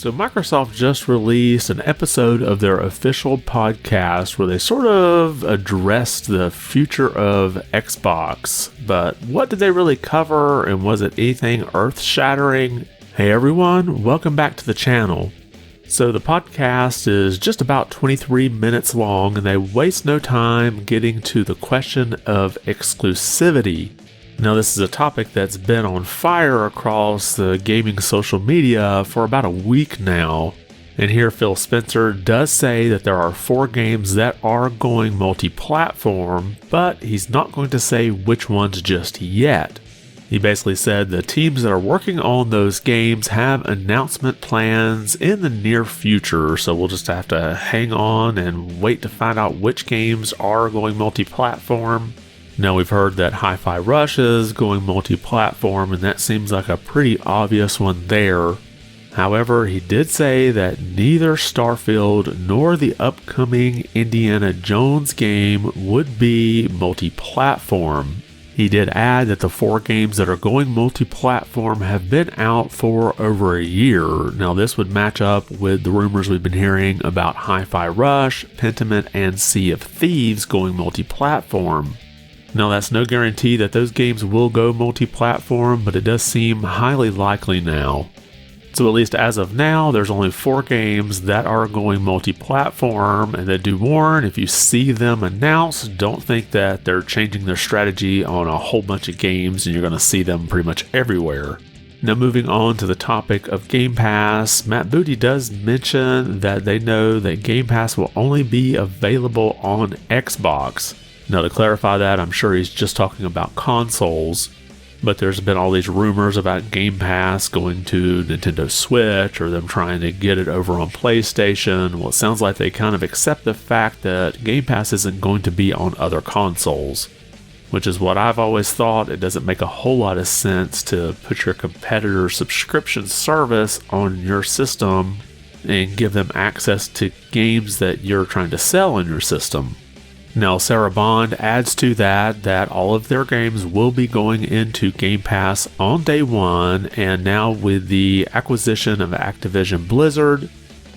So Microsoft just released an episode of their official podcast where they sort of addressed the future of Xbox. But what did they really cover, and was it anything earth-shattering? Hey everyone, welcome back to the channel. So the podcast is just about 23 minutes long, and they waste no time getting to the question of exclusivity. Now, this is a topic that's been on fire across the gaming social media for about a week now. And here Phil Spencer does say that there are 4 games that are going multi-platform, but he's not going to say which ones just yet. He basically said the teams that are working on those games have announcement plans in the near future, so we'll just have to hang on and wait to find out which games are going multi-platform. Now, we've heard that Hi-Fi Rush is going multi-platform, and that seems like a pretty obvious one there. However, he did say that neither Starfield nor the upcoming Indiana Jones game would be multi-platform. He did add that the 4 games that are going multi-platform have been out for over a year. Now, this would match up with the rumors we've been hearing about Hi-Fi Rush, Pentiment, and Sea of Thieves going multi-platform. Now, that's no guarantee that those games will go multi-platform, but it does seem highly likely now. So at least as of now, there's only 4 games that are going multi-platform, and they do warn, if you see them announced, don't think that they're changing their strategy on a whole bunch of games and you're going to see them pretty much everywhere. Now, moving on to the topic of Game Pass, Matt Booty does mention that they know that Game Pass will only be available on Xbox. Now, to clarify that, I'm sure he's just talking about consoles, but there's been all these rumors about Game Pass going to Nintendo Switch or them trying to get it over on PlayStation. Well, it sounds like they kind of accept the fact that Game Pass isn't going to be on other consoles, which is what I've always thought. It doesn't make a whole lot of sense to put your competitor's subscription service on your system and give them access to games that you're trying to sell on your system. Now, Sarah Bond adds to that all of their games will be going into Game Pass on day one, and now with the acquisition of Activision Blizzard,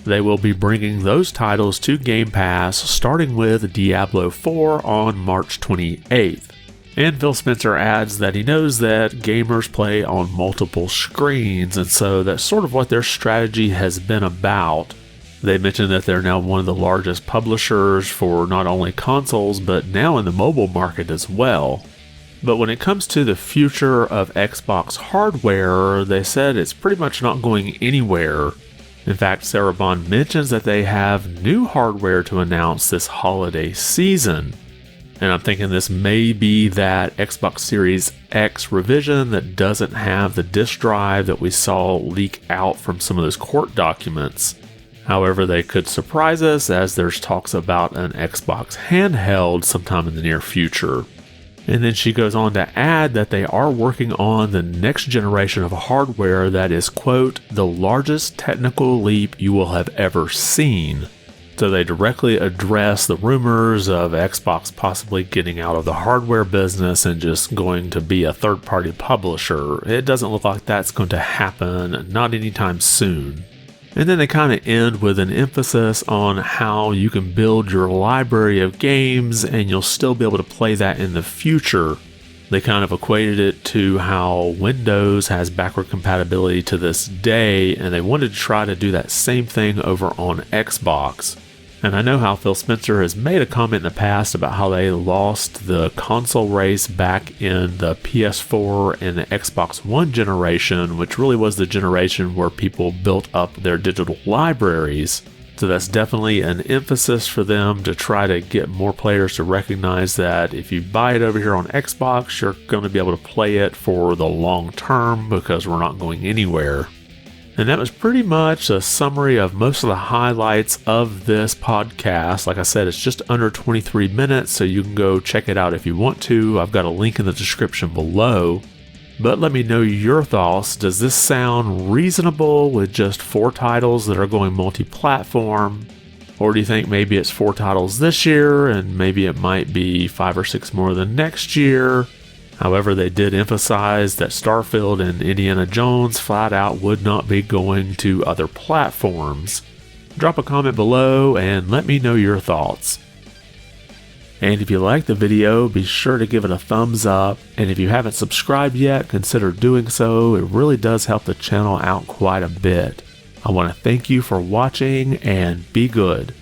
they will be bringing those titles to Game Pass, starting with Diablo 4 on March 28th. And Phil Spencer adds that he knows that gamers play on multiple screens, and so that's sort of what their strategy has been about. They mentioned that they're now one of the largest publishers for not only consoles, but now in the mobile market as well. But when it comes to the future of Xbox hardware, they said it's pretty much not going anywhere. In fact, Sarah Bond mentions that they have new hardware to announce this holiday season. And I'm thinking this may be that Xbox Series X revision that doesn't have the disk drive that we saw leak out from some of those court documents. However, they could surprise us as there's talks about an Xbox handheld sometime in the near future. And then she goes on to add that they are working on the next generation of hardware that is, quote, the largest technical leap you will have ever seen. So they directly address the rumors of Xbox possibly getting out of the hardware business and just going to be a third-party publisher. It doesn't look like that's going to happen, not anytime soon. And then they kind of end with an emphasis on how you can build your library of games and you'll still be able to play that in the future. They kind of equated it to how Windows has backward compatibility to this day, and they wanted to try to do that same thing over on Xbox. And I know how Phil Spencer has made a comment in the past about how they lost the console race back in the PS4 and the Xbox One generation, which really was the generation where people built up their digital libraries. So that's definitely an emphasis for them to try to get more players to recognize that if you buy it over here on Xbox, you're going to be able to play it for the long term because we're not going anywhere. And that was pretty much a summary of most of the highlights of this podcast. Like I said, it's just under 23 minutes, so you can go check it out if you want to. I've got a link in the description below. But let me know your thoughts. Does this sound reasonable with just 4 titles that are going multi-platform? Or do you think maybe it's 4 titles this year and maybe it might be 5 or 6 more the next year? However, they did emphasize that Starfield and Indiana Jones flat out would not be going to other platforms. Drop a comment below and let me know your thoughts. And if you liked the video, be sure to give it a thumbs up, and if you haven't subscribed yet, consider doing so. It really does help the channel out quite a bit. I want to thank you for watching, and be good.